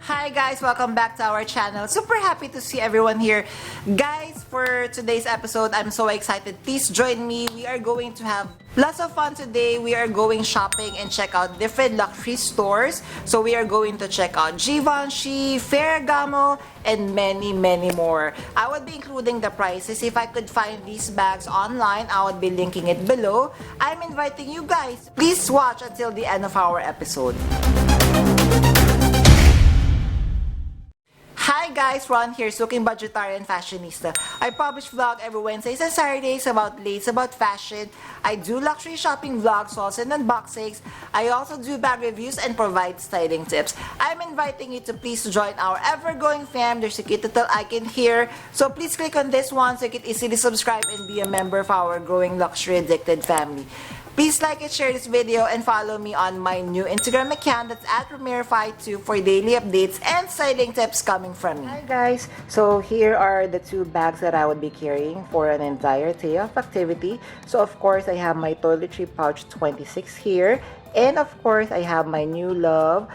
Hi guys, welcome back to our channel. Super happy to see everyone here. Guys, for today's episode, I'm so excited. Please join me. We are going to have lots of fun today. We are going shopping and check out different luxury stores. So we are going to check out Givenchy, FERRAGAMO, and many more. I would be including the prices. If I could find these bags online, I would be linking it below. I'm inviting you guys. Please watch until the end of our episode. Hi guys, Ron here, Looking Budgetarian Fashionista. I publish vlog every Wednesdays and Saturdays about lace, about fashion. I do luxury shopping vlogs, hauls and unboxings. I also do bag reviews and provide styling tips. I'm inviting you to please join our ever-growing fam. There's a cute little icon here. So please click on this one so you can easily subscribe and be a member of our growing luxury addicted family. Please like and share this video and follow me on my new Instagram account that's at Ramirify2 for daily updates and styling tips coming from me. Hi guys! So here are the two bags that I would be carrying for an entire day of activity. So of course I have my toiletry pouch 26 here, and of course I have my new love,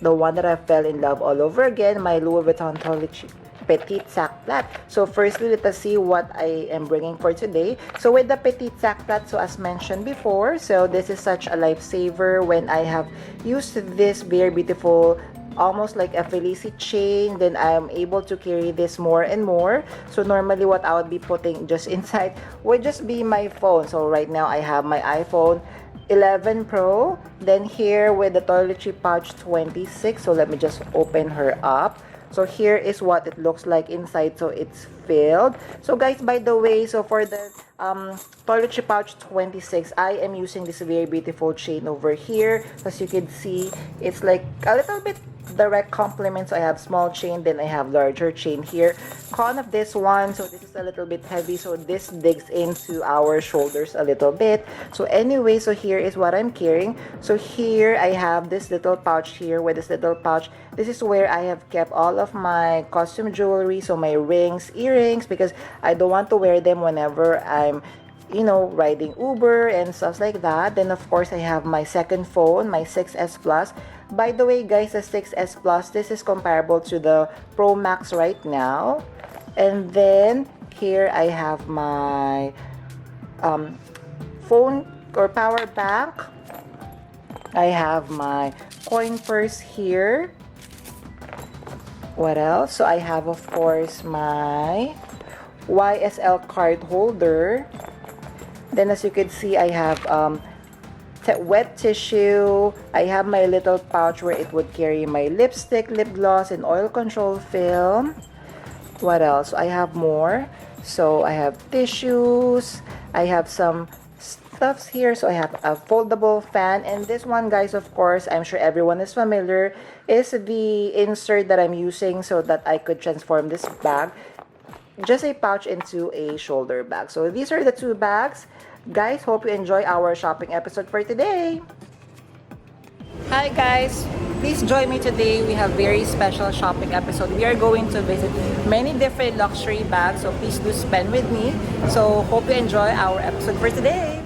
the one that I fell in love all over again, my Louis Vuitton toiletry petite sac plat. So firstly, let us see what I am bringing for today. So with the petite sac plat, so as mentioned before, so this is such a lifesaver when I have used this very beautiful, almost like a Felicity chain, then I'm able to carry this more and more. So normally what I would be putting just inside would just be my phone. So right now I have my iPhone 11 Pro. Then here with the toiletry pouch 26. So let me just open her up. So here is what it looks like inside. So it's filled. So guys, by the way, so for the toiletry pouch 26, I am using this very beautiful chain over here. As you can see, it's like a little bit direct complement. So I have small chain, then I have larger chain here. Con of this one, so this is a little bit heavy, so this digs into our shoulders a little bit. So anyway, so here is what I'm carrying. So here I have this little pouch here. With this little pouch, this is where I have kept all of my costume jewelry, so my rings, earrings, because I don't want to wear them whenever I'm, you know, riding Uber and stuff like that. Then of course I have my second phone, my 6S Plus. By the way guys, the 6S Plus, this is comparable to the Pro Max right now. And then here I have my phone or power bank. I have my coin purse here. What else? So I have of course my YSL card holder. Then as you can see, I have wet tissue. I have my little pouch where it would carry my lipstick, lip gloss, and oil control film. What else? I have more. So I have tissues. I have some stuffs here. So I have a foldable fan. And this one, guys, of course, I'm sure everyone is familiar, is the insert that I'm using so that I could transform this bag, just a pouch, into a shoulder bag. So these are the two bags. Guys, hope you enjoy our shopping episode for today. Hi guys, please join me today. We have very special shopping episode. We are going to visit many different luxury bags, so please do spend with me. So hope you enjoy our episode for today.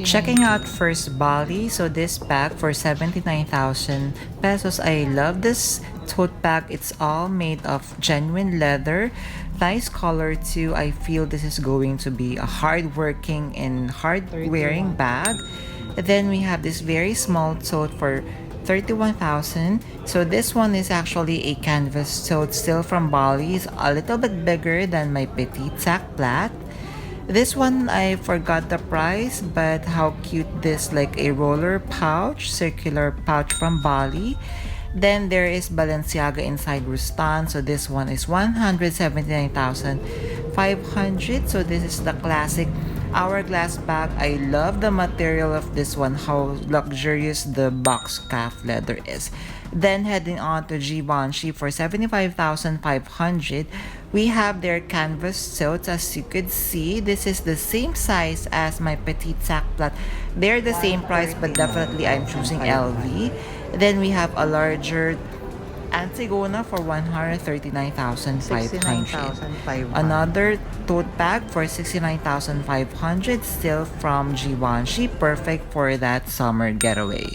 Checking out first Bali. So this bag for 79,000 pesos. I love this tote bag. It's all made of genuine leather. Nice color too. I feel this is going to be a hard-working and hard-wearing bag. Then we have this very small tote for 31,000. So this one is actually a canvas tote, still from Bali. It's a little bit bigger than my petite sac plat. This one, I forgot the price, but how cute this, like a roller pouch, circular pouch from Bali. Then there is Balenciaga inside Rustan. So this one is 179,500. So this is the classic hourglass bag. I love the material of this one, how luxurious the box calf leather is. Then heading on to Givenchy for 75,500. We have their canvas totes. As you could see, this is the same size as my petite sac plat. They're the same price, but definitely I'm choosing LV. Then we have a larger Antigona for 139,500. Another tote bag for 69,500, still from Givenchy, perfect for that summer getaway.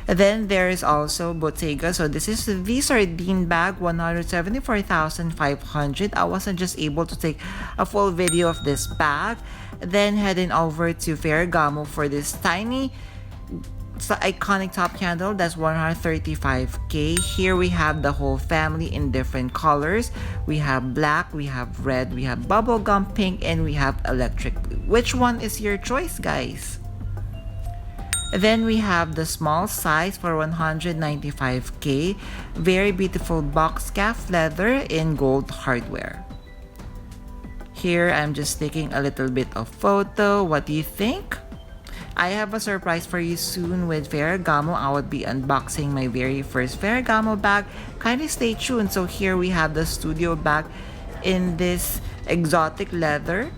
Then there is also Bottega. So this is the Sardine bag, 174,500. I wasn't just able to take a full video of this bag. Then heading over to Ferragamo for this tiny iconic top candle. That's 135k. Here we have the whole family in different colors. We have black, we have red, we have bubblegum pink, and we have electric blue. Which one is your choice, guys? Then we have the small size for 195k. Very beautiful box calf leather in gold hardware. Here I'm just taking a little bit of photo. What do you think? I have a surprise for you soon with Ferragamo. I would be unboxing my very first Ferragamo bag. Kindly stay tuned. So here we have the studio bag in this exotic leather.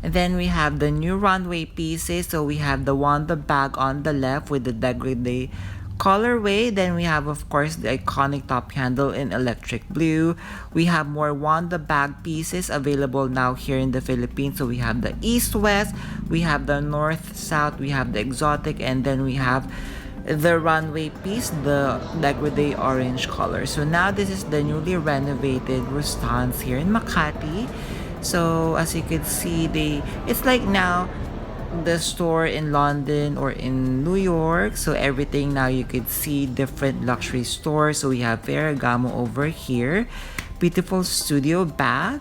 And then we have the new runway pieces. So we have the Wanda bag on the left with the dégradé colorway. Then we have, of course, the iconic top handle in electric blue. We have more Wanda bag pieces available now here in the Philippines. So we have the East-West, we have the North-South, we have the exotic, and then we have the runway piece, the dégradé orange color. So now this is the newly renovated Rustans here in Makati. So as you can see, it's like now the store in London or in New York. So everything now you could see different luxury stores. So we have Ferragamo over here. Beautiful studio bag.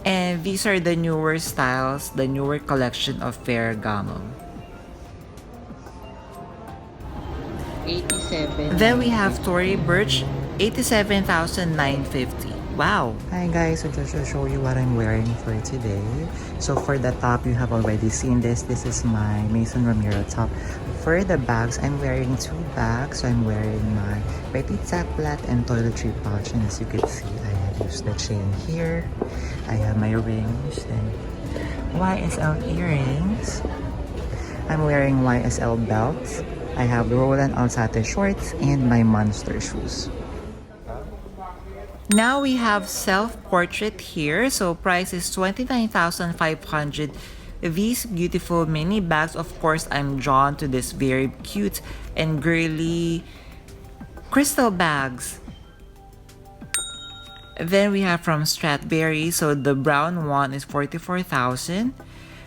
And these are the newer styles, the newer collection of Ferragamo. 87. Then we have Tory Burch, 87,950. Wow. Hi guys, so just to show you what I'm wearing for today. So for the top, you have already seen this. This is my Maison Ramiro top. For the bags, I'm wearing two bags. So I'm wearing my Petit Sac Plat and toiletry pouch. And as you can see, I have used the chain here. I have my rings and YSL earrings. I'm wearing YSL belts. I have Roland Alzate shorts and my Monster shoes. Now we have self-portrait here. So price is 29,500. These beautiful mini bags. Of course, I'm drawn to this very cute and girly crystal bags. Then we have from Stradberry. So the brown one is 44,000.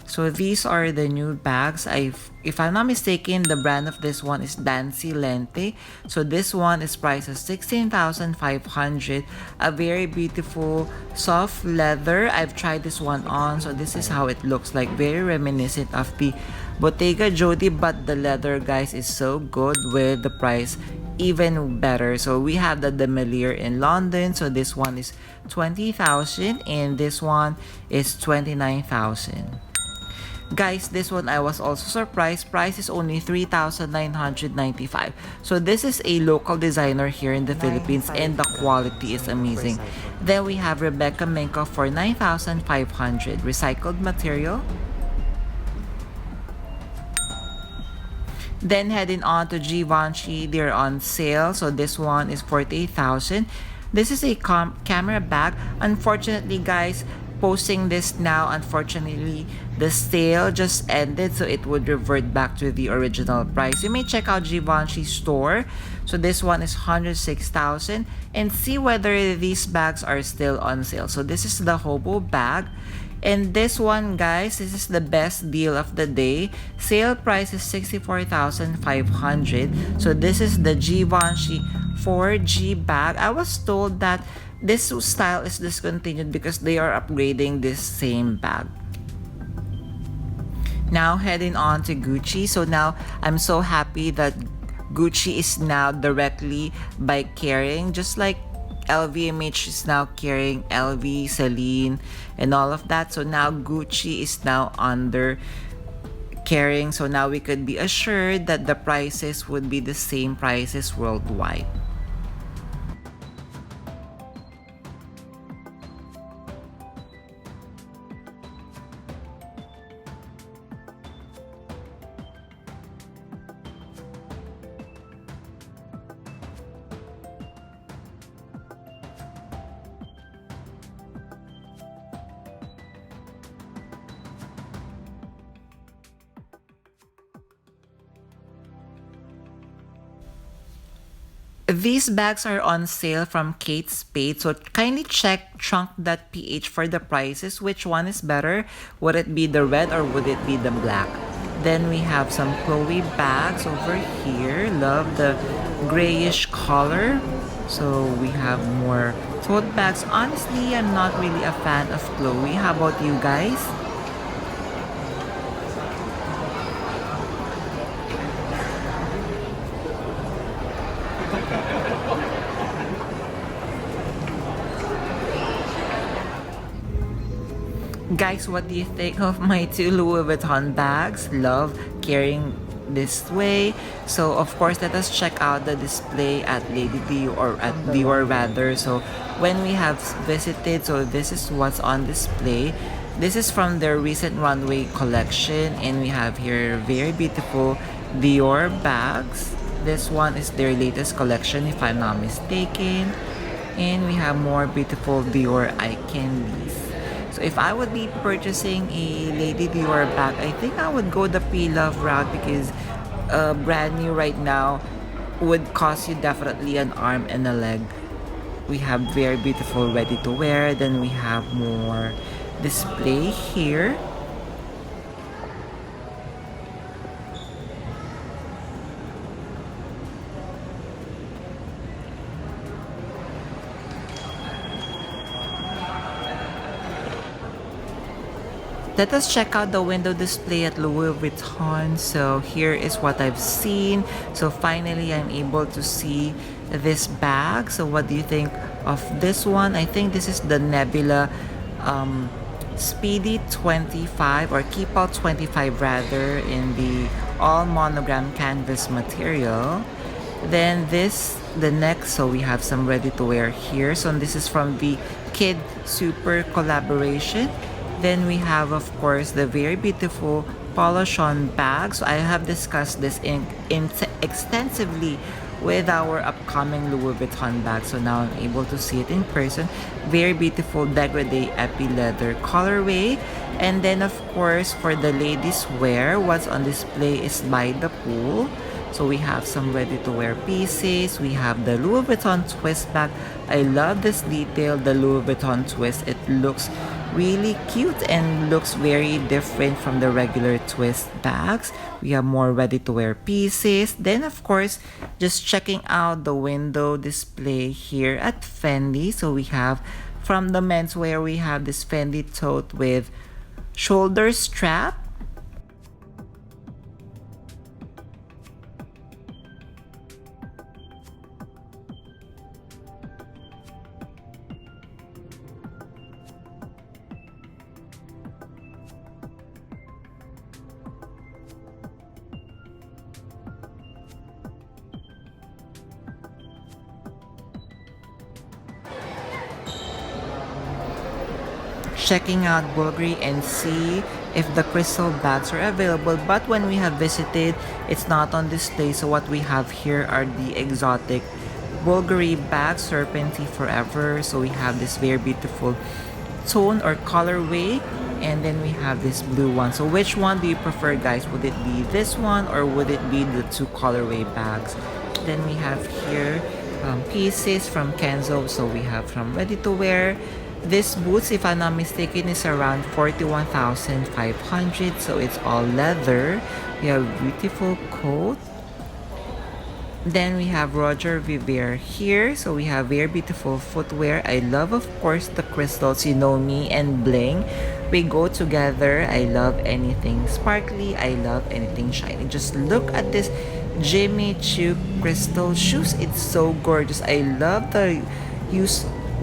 So these are the new bags. If I'm not mistaken, the brand of this one is Dancy Lente. So this one is priced at 16,500. A very beautiful soft leather. I've tried this one on. So this is how it looks like. Very reminiscent of the Bottega Jodi, but the leather, guys, is so good with the price even better. So we have the Demelier in London. So this one is 20,000 and this one is 29,000. Guys, this one I was also surprised. Price is only 3,995. So this is a local designer here in the Philippines and the quality is amazing. Then we have Rebecca Minkoff for 9,500. Recycled material. Then heading on to Givenchy, they're on sale. So this one is 48,000. This is a camera bag. Unfortunately, guys, posting this now, unfortunately, the sale just ended, so it would revert back to the original price. You may check out Givenchy store. So this one is 106,000 and see whether these bags are still on sale. So this is the Hobo bag. And this one, guys, this is the best deal of the day. Sale price is 64,500. So this is the Givenchy 4G bag. I was told that this style is discontinued because they are upgrading this same bag. Now heading on to Gucci. So now I'm so happy that Gucci is now directly by carrying, just like LVMH is now carrying LV, Celine, and all of that. So now Gucci is now under carrying. So now we could be assured that the prices would be the same prices worldwide. These bags are on sale from Kate Spade, so kindly check trunk.ph for the prices. Which one is better? Would it be the red or would it be the black? Then we have some Chloe bags over here. Love the grayish color. So we have more tote bags. Honestly, I'm not really a fan of Chloe. How about you guys? Guys, what do you think of my two Louis Vuitton bags? Love carrying this way. So of course, let us check out the display at Lady Dior, or at Dior rather. So when we have visited, so this is what's on display. This is from their recent runway collection, and we have here very beautiful Dior bags. This one is their latest collection, if I'm not mistaken. And we have more beautiful Dior eye candies. So if I would be purchasing a Lady Dior bag, I think I would go the pre-love route, because brand new right now would cost you definitely an arm and a leg. We have very beautiful ready to wear. Then we have more display here. Let us check out the window display at Louis Vuitton. So here is what I've seen. So finally, I'm able to see this bag. So what do you think of this one? I think this is the Nebula Speedy 25, or Keep Out 25 rather, in the all monogram canvas material. Then the next, so we have some ready to wear here. So this is from the Kid Super collaboration. Then we have, of course, the very beautiful Polochon bag. So I have discussed this extensively with our upcoming Louis Vuitton bag. So now I'm able to see it in person. Very beautiful degradé epi leather colorway. And then, of course, for the ladies wear, what's on display is By the Pool. So we have some ready-to-wear pieces. We have the Louis Vuitton twist bag. I love this detail, the Louis Vuitton twist. It looks really cute and looks very different from the regular twist bags. We have more ready-to-wear pieces. Then, of course, just checking out the window display here at Fendi. So we have, from the menswear, we have this Fendi tote with shoulder strap. Checking out Bulgari and see if the crystal bags are available, but when we have visited, it's not on display. So what we have here are the exotic Bulgari bags, Serpentine Forever. So we have this very beautiful tone or colorway, and then we have this blue one. So which one do you prefer, guys? Would it be this one or would it be the two colorway bags? Then we have here pieces from Kenzo. So we have from ready to wear. This boots, if I'm not mistaken, is around 41,500. So it's all leather. We have beautiful coat. Then we have Roger Vivier here. So we have very beautiful footwear. I love, of course, the crystals. You know me and bling. We go together. I love anything sparkly. I love anything shiny. Just look at this Jimmy Choo crystal shoes. It's so gorgeous. I love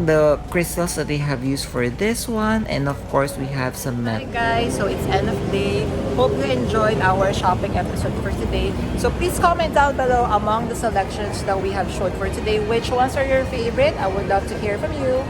the crystals that they have used for this one. And of course, we have some Hi guys, so it's end of day. Hope you enjoyed our shopping episode for today. So please comment down below among the selections that we have showed for today, which ones are your favorite. I would love to hear from you.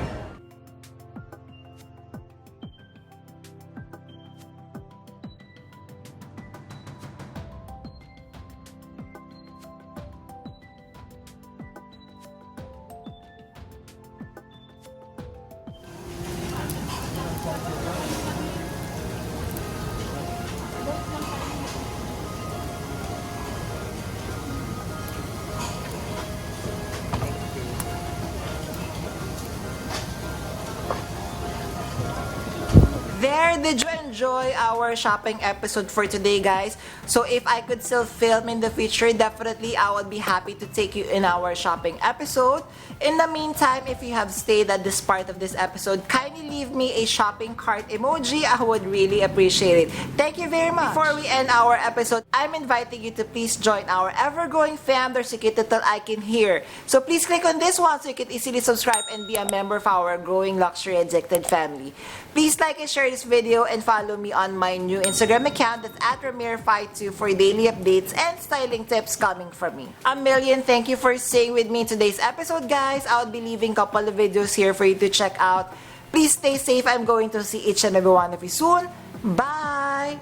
there, did you enjoy our shopping episode for today, guys? So if I could still film in the future, definitely I would be happy to take you in our shopping episode. In the meantime, if you have stayed at this part of this episode, kindly leave me a shopping cart emoji. I would really appreciate it. Thank you very much. Before we end our episode, I'm inviting you to please join our ever-growing fam. There's a cute little icon here. So please click on this one so you can easily subscribe and be a member of our growing luxury addicted family. Please like and share this video and follow me on my new Instagram account that's at Ramir52 for daily updates and styling tips coming from me. A million thank you for staying with me in today's episode, guys. I'll be leaving a couple of videos here for you to check out. Please stay safe. I'm going to see each and every one of you soon. Bye!